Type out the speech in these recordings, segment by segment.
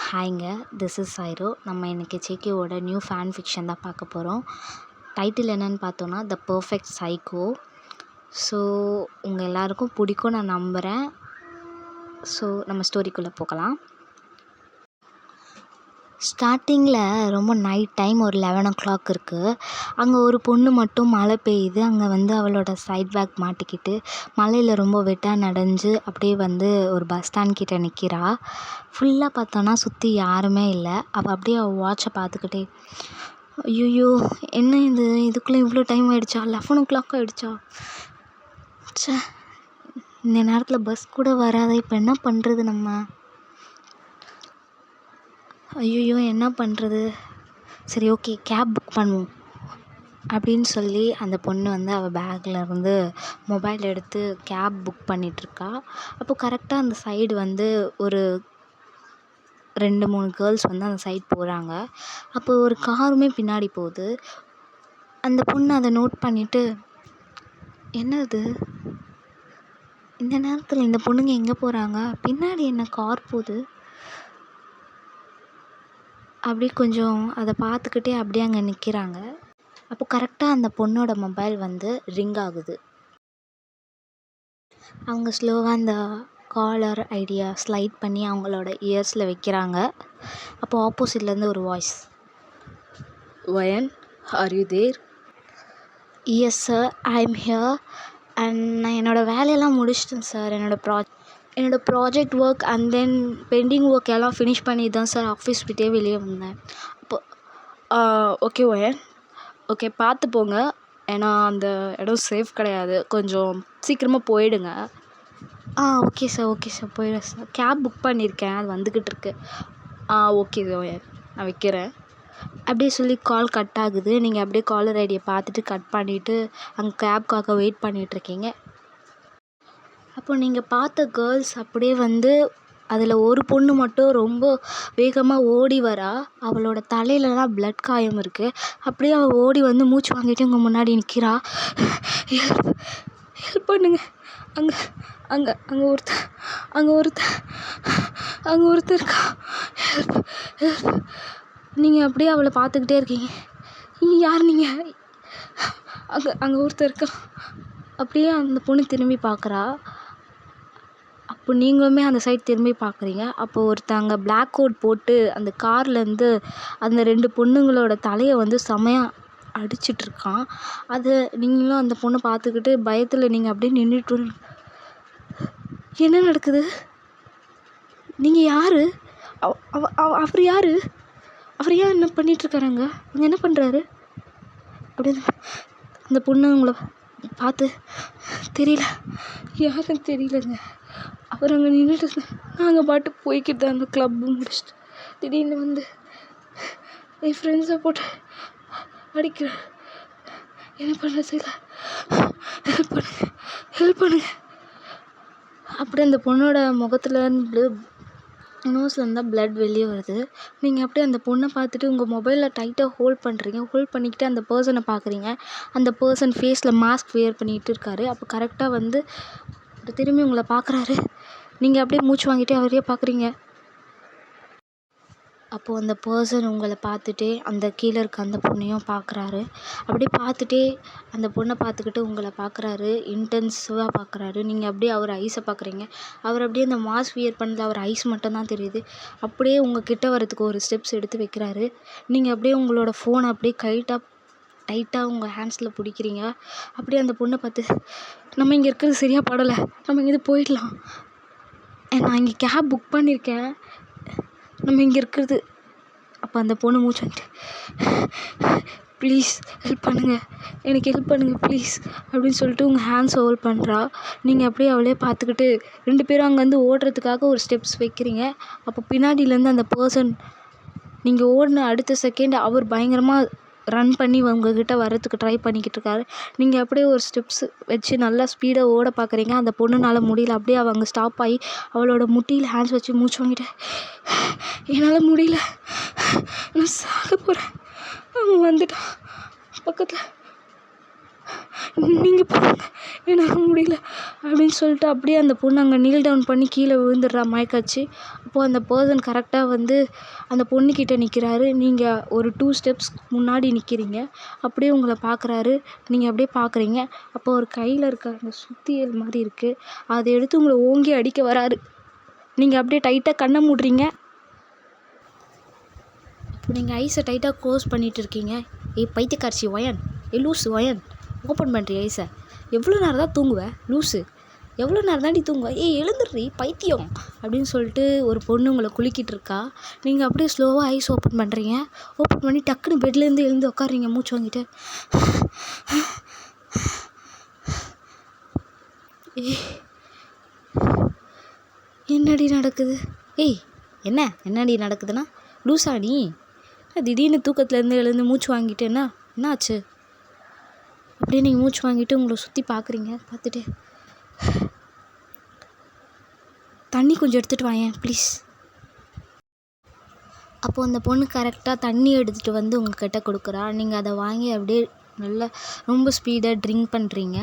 ஹாய்ங்க, this is சைரோ. நம்ம இன்றைக்கி ஜேகேவோட new fan fiction தான் பார்க்க போகிறோம். டைட்டில் என்னென்னு பார்த்தோன்னா த பர்ஃபெக்ட் சைக்கோ. ஸோ உங்கள் எல்லாருக்கும் பிடிக்கும் நான் நம்புகிறேன். ஸோ நம்ம ஸ்டோரிக்குள்ளே போகலாம். ஸ்டார்டிங்கில் ரொம்ப நைட் டைம் ஒரு 11 இருக்குது. அங்கே ஒரு பொண்ணு மட்டும் மழை பெய்யுது. அங்கே அவளோட சைட் பேக் மாட்டிக்கிட்டு மழையில் ரொம்ப வெட்டாக நனைஞ்சு அப்படியே ஒரு பஸ் ஸ்டாண்ட் கிட்டே நிற்கிறா. ஃபுல்லாக பார்த்தோன்னா சுற்றி யாருமே இல்லை. அவள் அப்படியே அவள் வாட்சை பார்த்துக்கிட்டே, ஐயோ என்ன இதுக்குள்ளே இவ்வளோ டைம் ஆகிடுச்சா, 11 ஆகிடுச்சா, ச்சே இந்த நேரத்தில் பஸ் கூட வராத, இப்போ என்ன பண்ணுறது நம்ம, ஐயோ என்ன பண்ணுறது, சரி ஓகே கேப் புக் பண்ணுவோம் அப்படின்னு சொல்லி அந்த பொண்ணு அவள் பேக்கில் இருந்து மொபைல் எடுத்து கேப் புக் பண்ணிகிட்ருக்கா. அப்போது கரெக்டாக அந்த சைடு ஒரு 2-3 கேர்ள்ஸ் அந்த சைடு போகிறாங்க. அப்போ ஒரு காருமே பின்னாடி போகுது. அந்த பொண்ணு அதை நோட் பண்ணிவிட்டு, என்னது இந்த நேரத்தில் இந்த பொண்ணுங்க எங்கே போகிறாங்க, பின்னாடி என்ன கார் போகுது, அப்படி கொஞ்சம் அதை பார்த்துக்கிட்டே அப்படியே அங்கே நிற்கிறாங்க. அப்போ கரெக்டாக அந்த பொண்ணோட மொபைல் ரிங் ஆகுது. அவங்க ஸ்லோவாக அந்த காலர் ஐடியா ஸ்லைட் பண்ணி அவங்களோட இயர்ஸில் வைக்கிறாங்க. அப்போ ஆப்போசிட்லேருந்து ஒரு வாய்ஸ், வயன் are you there? Yes sir, I am here and நான் என்னோடய வேலையெல்லாம் முடிச்சிட்டேன் சார். என்னோடய project work and then pending work எல்லாம் ஃபினிஷ் பண்ணி தான் சார் ஆஃபீஸ் விட்டே வெளியே வந்தேன். அப்போ ஓகே வயன், ஓகே பார்த்து போங்க, ஏன்னா அந்த இடம் சேஃப் கிடையாது, கொஞ்சம் சீக்கிரமாக போயிடுங்க. ஓகே சார் போயிடுறேன் சார், கேப் புக் பண்ணியிருக்கேன், அது வந்துக்கிட்டு இருக்கு. ஓகே வயன், நான் வைக்கிறேன் அப்படியே சொல்லி கால் கட் ஆகுது. நீங்கள் அப்படியே காலர் ஐடியை பார்த்துட்டு கட் பண்ணிவிட்டு அங்கே கேப்காக வெயிட் பண்ணிகிட்ருக்கீங்க. அப்போ நீங்கள் பார்த்த கேர்ள்ஸ் அப்படியே அதில் ஒரு பொண்ணு மட்டும் ரொம்ப வேகமாக ஓடி வரா. அவளோட தலையிலலாம் ப்ளட் காயம் இருக்குது. அப்படியே அவள் ஓடி மூச்சு வாங்கிட்டு உங்கள் முன்னாடி நிற்கிறா. ஹெல்ப் பண்ணுங்க, அங்கே அங்கே அங்கே ஒருத்தர் அங்கே ஒருத்தர் அங்கே ஒருத்தர் இருக்கா, ஹெல்ப் ஹெல்ப். நீங்கள் அப்படியே அவளை பார்த்துக்கிட்டே இருக்கீங்க. யார் நீங்கள்? அங்கே அங்கே ஒருத்தர் இருக்கா. அப்படியே அந்த பொண்ணு திரும்பி பார்க்குறா. அப்போ நீங்களுமே அந்த சைட் திரும்பி பார்க்குறீங்க. அப்போ ஒருத்தங்க பிளாக் கோட் போட்டு அந்த கார்லேருந்து அந்த 2 பொண்ணுங்களோட தலையை செமையாக அடிச்சிட்ருக்கான். அது நீங்களும் அந்த பொண்ணை பார்த்துக்கிட்டு பயத்தில் நீங்கள் அப்படியே நின்றுட்டு, என்ன நடக்குது, நீங்கள் யார், அவர் யார், அவர் ஏன் என்ன பண்ணிகிட்ருக்காருங்க, அங்கே என்ன பண்ணுறாரு அப்படின்னு அந்த பொண்ணு உங்களை பார்த்து, தெரியல, யாருன்னு தெரியலங்க, அவர் அங்கே நின்றுட்டு, நாங்கள் பாட்டு போய்கிட்டு தான் அந்த கிளப்பு முடிச்சுட்டு திடீர்னு என் ஃப்ரெண்ட்ஸை போட்டு அடிக்கிறேன், என்ன பண்ணுறது இல்லை, ஹெல்ப் பண்ணுங்க. அப்படி அந்த பொண்ணோட முகத்துலேருந்து நோஸில் இருந்தால் ப்ளட் வெளியே வருது. நீங்கள் அப்படியே அந்த பொண்ணை பார்த்துட்டு உங்கள் மொபைலில் டைட்டாக ஹோல்ட் பண்ணுறீங்க. ஹோல்ட் பண்ணிக்கிட்டு அந்த பர்சனை பார்க்குறீங்க. அந்த பர்சன் ஃபேஸில் மாஸ்க் வியர் பண்ணிகிட்டு இருக்காரு. அப்போ கரெக்டாக திரும்பி உங்களை பார்க்குறாரு. நீங்கள் அப்படியே மூச்சு வாங்கிட்டே அவரையே பார்க்குறீங்க. அப்போது அந்த பர்சன் உங்களை பார்த்துட்டே அந்த கீழே இருக்க அந்த பொண்ணையும் பார்க்குறாரு. அப்படியே பார்த்துட்டே அந்த பொண்ணை பார்த்துக்கிட்டு உங்களை பார்க்குறாரு, இன்டென்சிவாக பார்க்குறாரு. நீங்கள் அப்படியே அவர் ஐஸை பார்க்குறீங்க. அவர் அப்படியே அந்த மாஸ்க் வியர் பண்ணல, அவர் ஐஸ் மட்டும்தான் தெரியுது. அப்படியே உங்கள் கிட்ட வரதுக்கு ஒரு ஸ்டெப்ஸ் எடுத்து வைக்கிறாரு. நீங்கள் அப்படியே உங்களோட ஃபோனை அப்படியே டைட்டாக உங்கள் ஹேண்ட்ஸில் பிடிக்கிறீங்க. அப்படியே அந்த பொண்ணை பார்த்து, நம்ம இங்கே இருக்கிறது சரியாக படலை, நம்ம இங்கேருந்து போயிடலாம், நான் இங்கே கேப் புக் பண்ணியிருக்கேன், நம்ம இங்கே இருக்கிறது. அப்போ அந்த பொண்ணு மூச்சு வாங்கிட்டு, ப்ளீஸ் ஹெல்ப் பண்ணுங்கள், எனக்கு ஹெல்ப் பண்ணுங்கள் ப்ளீஸ் அப்படின்னு சொல்லிட்டு உங்கள் ஹேண்ட்ஸ் ஹோல்ட் பண்ணுறா. நீங்கள் அப்படியே அவளே பார்த்துக்கிட்டு 2 பேரும் அங்கேருந்து ஓடுறதுக்காக ஒரு ஸ்டெப்ஸ் வைக்கிறீங்க. அப்போ பின்னாடியிலேருந்து அந்த பர்சன் நீங்கள் ஓடின அடுத்த செகண்ட் அவர் பயங்கரமாக ரன் பண்ணி உங்ககிட்ட வர்றதுக்கு ட்ரை பண்ணிக்கிட்டு இருக்காரு. நீங்கள் அப்படியே ஒரு ஸ்டெப்ஸ் வச்சு நல்லா ஸ்பீடாக ஓட பார்க்குறீங்க. அந்த பொண்ணுனால முடியல. அப்படியே அவங்க ஸ்டாப் ஆகி அவளோட முட்டியில் ஹேண்ட்ஸ் வச்சு மூச்சு வாங்கிட்டு, என்னால் முடியல, நான் சாக போகிறேன், அவன் வந்துட்டான் பக்கத்தில், நீங்கள் போங்க, என்னால் முடியல அப்படின்னு சொல்லிட்டு அப்படியே அந்த பொண்ணு அங்கே நீல் டவுன் பண்ணி கீழே விழுந்துடுறா மயக்காச்சு. அப்போது அந்த பர்சன் கரெக்டாக வந்து அந்த பொண்ணுக்கிட்ட நிற்கிறாரு. நீங்கள் ஒரு 2 ஸ்டெப்ஸ் முன்னாடி நிற்கிறீங்க. அப்படியே உங்களை பார்க்குறாரு. நீங்கள் அப்படியே பார்க்குறீங்க. அப்போ ஒரு கையில் இருக்க அந்த சுத்தியல் மாதிரி இருக்குது, அதை எடுத்து உங்களை ஓங்கி அடிக்க வராரு. நீங்கள் அப்படியே டைட்டாக கண்ணை மூடுறீங்க. இப்போ நீங்கள் ஐஸை டைட்டாக க்ளோஸ் பண்ணிகிட்டு இருக்கீங்க. பைத்தியக்காரச்சி ஒயன், லூஸு ஒயன், ஓப்பன் பண்ணுறி ஐஸை. எவ்வளோ நேரம் தான் தூங்குவேன் லூஸு, எவ்வளோ நேரம் தாண்டி தூங்குவேன், எழுந்துடுறி பைத்தியம் அப்படின்னு சொல்லிட்டு ஒரு பொண்ணு உங்களை குலுக்கிட்டு இருக்கா. நீங்கள் அப்படியே ஸ்லோவாக ஐஸ் ஓப்பன் பண்ணுறீங்க. ஓப்பன் பண்ணி டக்குன்னு பெட்லேருந்து எழுந்து உட்காடுறீங்க மூச்சு வாங்கிட்டு. என்னடி நடக்குது? என்னடி நடக்குதுன்னா, லூஸா நீ? திடீர்னு தூக்கத்துலேருந்து எழுந்து மூச்சு வாங்கிட்டு என்ன ஆச்சு? அப்படியே நீங்கள் மூச்சு வாங்கிட்டு உங்களை சுற்றி பார்க்குறீங்க. பார்த்துட்டு தண்ணி கொஞ்சம் எடுத்துகிட்டு வாயேன் ப்ளீஸ். அப்போது அந்த பொண்ணு கரெக்டாக தண்ணி எடுத்துகிட்டு வந்து உங்கள்கிட்ட கொடுக்குறா. நீங்கள் அதை வாங்கி அப்படியே நல்லா ரொம்ப ஸ்பீடாக ட்ரிங்க் பண்ணுறீங்க.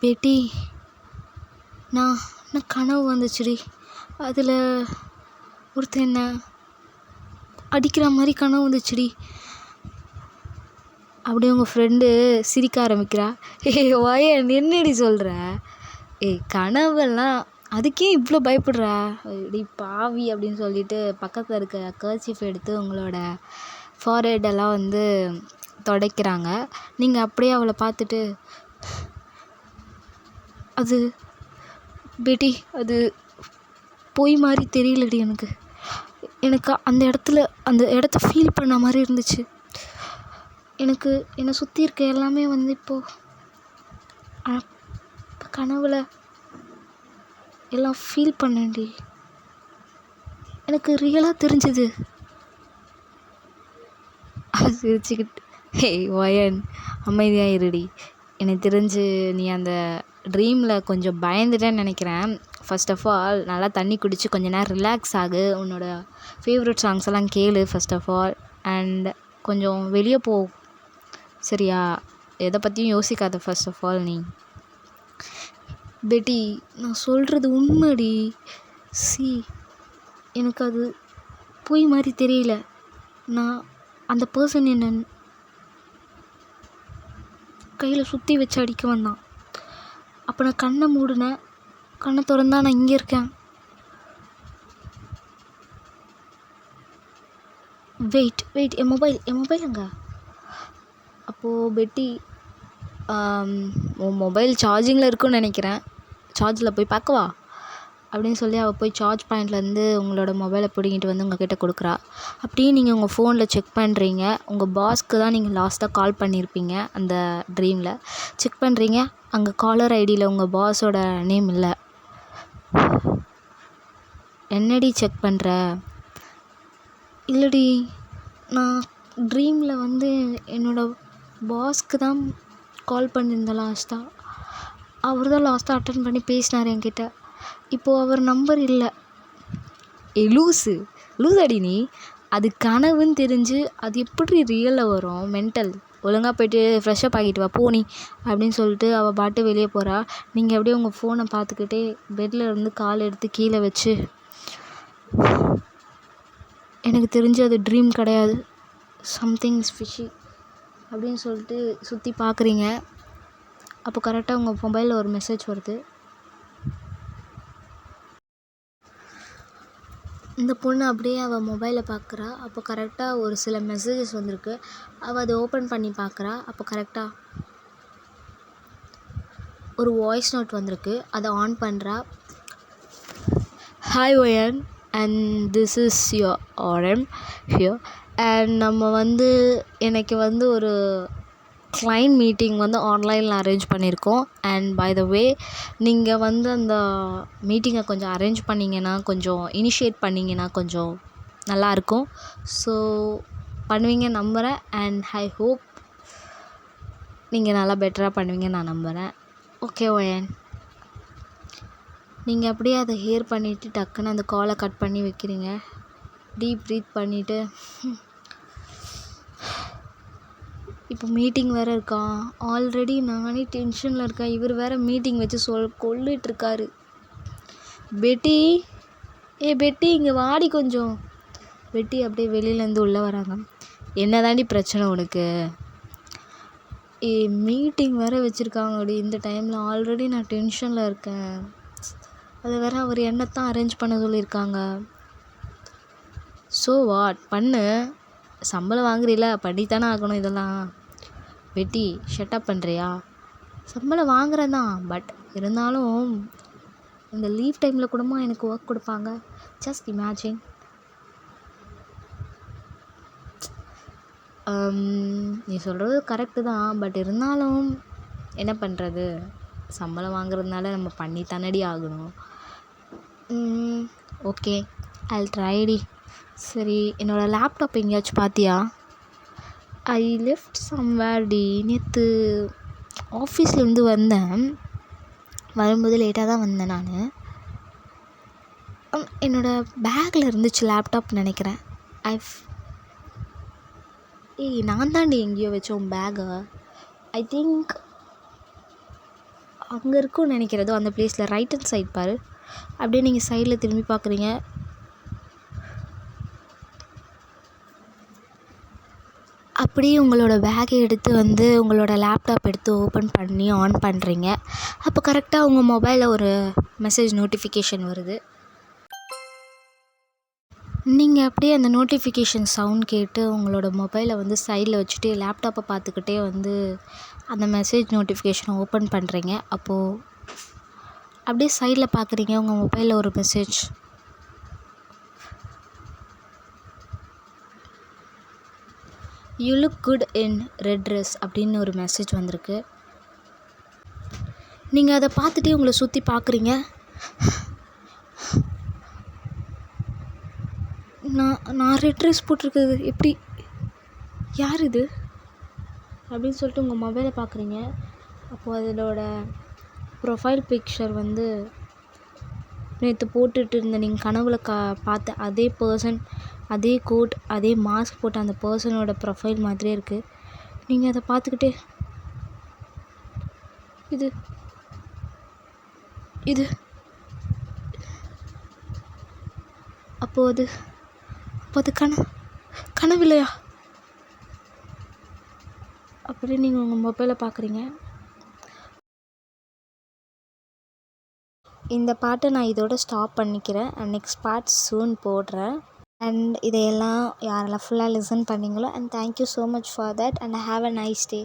பேட்டி, நான் கனவு வந்துச்சுடி. அதில் ஒருத்தன் என்ன அடிக்கிற மாதிரி கனவு வந்துச்சுடி. அப்படியே உங்கள் ஃப்ரெண்டு சிரிக்க ஆரம்பிக்கிறா. வயன் என்னடி சொல்கிற? கனவெல்லாம் அதுக்கே இவ்வளோ பயப்படுற? பாவி அப்படின்னு சொல்லிட்டு பக்கத்தில் இருக்க கர்ச்சீஃப் எடுத்து உங்களோட ஃபார்ஹெட்டெல்லாம் வந்து துடைக்கிறாங்க. நீங்கள் அப்படியே அவளை பார்த்துட்டு, அது பேட்டி, அது பொய் மாதிரி தெரியலடி எனக்கு அந்த இடத்த ஃபீல் பண்ண மாதிரி இருந்துச்சு. என்னை சுற்றி இருக்க எல்லாமே வந்து இப்போது கனவுல எல்லாம் ஃபீல் பண்ணேன்டி. எனக்கு ரியலாக தெரிஞ்சுது. அது சிரிச்சுக்கிட்டு, வயன் அமைதியாக இருடி. எனக்கு தெரிஞ்சு நீ அந்த ட்ரீமில் கொஞ்சம் பயந்துட்டேன்னு நினைக்கிறேன். ஃபர்ஸ்ட் ஆஃப் ஆல் நல்லா தண்ணி குடித்து கொஞ்ச நேரம் ரிலாக்ஸ் ஆகு. உன்னோட ஃபேவரட் சாங்ஸ் எல்லாம் கேளு ஃபர்ஸ்ட் ஆஃப் ஆல். அண்ட் கொஞ்சம் வெளியே போ, சரியா? எதை பற்றியும் யோசிக்காத ஃபர்ஸ்ட் ஆஃப் ஆல் நீ. பேட்டி, நான் சொல்கிறது உண்மைடி. எனக்கு அது பொய் மாதிரி தெரியல. நான் அந்த பர்சன் என்ன கையில் சுற்றி வச்சு அடிக்க வந்தான். அப்போ நான் கண்ணை மூடினேன். கண்ணை திறந்தா நான் இங்கே இருக்கேன். வெயிட் என் மொபைல் அங்கே. அப்போது பெட்டி, உன் மொபைல் சார்ஜிங்கில் இருக்குன்னு நினைக்கிறேன், சார்ஜில் போய் பார்க்கவா அப்படின்னு சொல்லி அவள் போய் சார்ஜ் பாயிண்ட்லேருந்து உங்களோட மொபைலை பிடிங்கிட்டு வந்து உங்கள்கிட்ட கொடுக்குறா. அப்படியே நீங்கள் உங்கள் ஃபோனில் செக் பண்ணுறீங்க. உங்கள் பாஸ்க்கு தான் நீங்கள் லாஸ்ட்டாக கால் பண்ணியிருப்பீங்க அந்த ட்ரீமில். செக் பண்ணுறீங்க, அங்கே காலர் ஐடியில் உங்கள் பாஸோட நேம் இல்லை. என்னடி செக் பண்ணுற? இல்லடி, நான் ட்ரீமில் வந்து என்னோடய பாஸ்க்கு தான் கால் பண்ணியிருந்தேன் லாஸ்ட்டாக. அவர் தான் லாஸ்ட்டாக அட்டன் பண்ணி பேசினார் என்கிட்ட. இப்போது அவர் நம்பர் இல்லை. லூசடி நீ. அது கனவுன்னு தெரிஞ்சு அது எப்படி ரியலில் வரும்? மென்டல். ஒழுங்காக போய்ட்டு ஃப்ரெஷ்ஷப் ஆகிட்டு வா போனி அப்படின்னு சொல்லிட்டு அவள் பாட்டு வெளியே போகிறா. நீங்கள் அப்படியே உங்கள் ஃபோனை பார்த்துக்கிட்டே பெட்டில் இருந்து கால் எடுத்து கீழே வச்சு, எனக்கு தெரிஞ்சு அது ட்ரீம் கிடையாது, சம்திங் இஸ் ஃபிஷி அப்படின்னு சொல்லிட்டு சுற்றி பார்க்குறீங்க. அப்போ கரெக்டாக உங்கள் மொபைலில் ஒரு மெசேஜ் வருது. இந்த பொண்ணு அப்படியே அவள் மொபைலை பார்க்குறா. அப்போ கரெக்டாக ஒரு சில மெசேஜஸ் வந்திருக்கு. அவள் அதை ஓப்பன் பண்ணி பார்க்குறா. அப்போ கரெக்டாக ஒரு வாய்ஸ் நோட் வந்திருக்கு. அதை ஆன் பண்ணுறா. ஹாய் ஒயன், and this is your RM here. அண்ட் நம்ம வந்து எனக்கு வந்து ஒரு கிளைண்ட் மீட்டிங் வந்து ஆன்லைனில் அரேஞ்ச் பண்ணியிருக்கோம். அண்ட் பை த வே, நீங்கள் வந்து அந்த மீட்டிங்கை கொஞ்சம் அரேஞ்ச் பண்ணிங்கன்னா, கொஞ்சம் இனிஷியேட் பண்ணிங்கன்னா கொஞ்சம் நல்லாயிருக்கும். ஸோ பண்ணுவீங்க நம்புகிறேன். அண்ட் ஐ ஹோப் நீங்கள் நல்லா பெட்டராக பண்ணுவீங்கன்னு நான் நம்புகிறேன். Okay wine. நீங்கள் அப்படியே அதை ஹியர் பண்ணிவிட்டு டக்குன்னு அந்த காலை கட் பண்ணி வைக்கிறீங்க. டீப் ப்ரீத் பண்ணிவிட்டு இப்போ மீட்டிங் வேறு இருக்கா. ஆல்ரெடி நானே டென்ஷனில் இருக்கேன். இவர் வேறு மீட்டிங் வச்சு கொல்லிகிட்ருக்காரு. பெட்டி, பெட்டி இங்கே வாடி கொஞ்சம். பெட்டி அப்படியே வெளியிலேருந்து உள்ளே வராங்க. என்ன தாண்டி பிரச்சனை உனக்கு? மீட்டிங் வேறு வச்சுருக்காங்கடி இந்த டைமில். ஆல்ரெடி நான் டென்ஷனில் இருக்கேன். அது வேறு அவர் என்னத்தான் அரேஞ்ச் பண்ண சொல்லியிருக்காங்க. ஸோ வாட் பண்ணு, சம்பளம் வாங்குறீல, பண்ணித்தானே ஆகணும் இதெல்லாம். பெட்டி ஷட்டப் பண்ணுறியா? சம்பளம் வாங்குறேன் தான், பட் இருந்தாலும் இந்த லீவ் டைமில் கூடமா எனக்கு ஒர்க் கொடுப்பாங்க? Just imagine. நீ சொல்கிறது கரெக்டு தான், பட் இருந்தாலும் என்ன பண்ணுறது, சம்பளம் வாங்குறதுனால நம்ம பண்ணி தானடி ஆகணும். ஓகே, ஐல் ட்ரைடி. சரி, என்னோடய லேப்டாப் எங்கேயாச்சும் பார்த்தியா? ஐ லெஃப்ட் சம்வேர் டி. நேற்று ஆஃபீஸ்லேருந்து வந்தேன். வரும்போது லேட்டாக தான் வந்தேன் நான். என்னோடய பேக்கில் இருந்துச்சு லேப்டாப் நினைக்கிறேன். நான் தாண்டி எங்கேயோ வச்சேன் உன் பேக்கை. ஐ திங்க் அங்கே இருக்கும்னு நினைக்கிறதோ அந்த பிளேஸில். ரைட் ஹேண்ட் சைட் பாரு. அப்படியே நீங்கள் சைடில் திரும்பி பார்க்குறீங்க. அப்படியே உங்களோட பேக்கை எடுத்து வந்து உங்களோட லேப்டாப் எடுத்து ஓப்பன் பண்ணி ஆன் பண்ணுறீங்க. அப்போ கரெக்டாக உங்கள் மொபைலில் ஒரு மெசேஜ் நோட்டிஃபிகேஷன் வருது. நீங்கள் அப்படியே அந்த நோட்டிஃபிகேஷன் சவுண்ட் கேட்டு உங்களோட மொபைலை வந்து சைடில் வச்சுட்டு லேப்டாப்பை பார்த்துக்கிட்டே வந்து அந்த மெசேஜ் நோட்டிஃபிகேஷனை ஓப்பன் பண்ணுறீங்க. அப்போது அப்படியே சைடில் பார்க்குறீங்க, உங்கள் மொபைலில் ஒரு message. You look good in red dress அப்படின்னு ஒரு மெசேஜ் வந்திருக்கு. நீங்கள் அதை பார்த்துட்டே உங்களை சுற்றி பார்க்குறீங்க. நான் ரெட் ட்ரெஸ் போட்டிருக்குது எப்படி, யார் இது அப்படின்னு சொல்லிட்டு உங்கள் மொபைலை பார்க்குறீங்க. அப்போது அதோட ப்ரொஃபைல் பிக்சர் வந்து நேற்று போட்டுட்டு இருந்த நீங்கள் கனவுல பார்த்த அதே பர்சன், அதே கோட், அதே மாஸ்க் போட்ட அந்த பர்சனோட ப்ரொஃபைல் மாதிரியே இருக்குது. நீங்கள் அதை பார்த்துக்கிட்டே இது இது அப்போது கனவு இல்லையா? அப்படி நீங்கள் உங்கள் மொபைலை பார்க்குறீங்க. இந்த பாட்டை நான் இதோட ஸ்டாப் பண்ணிக்கிறேன். நெக்ஸ்ட் பார்ட் சூன் போடுறேன். அண்ட் இதையெல்லாம் யாரெல்லாம் ஃபுல்லாக லிசன் பண்ணிங்களோ, and thank you so much for that, and have a nice day.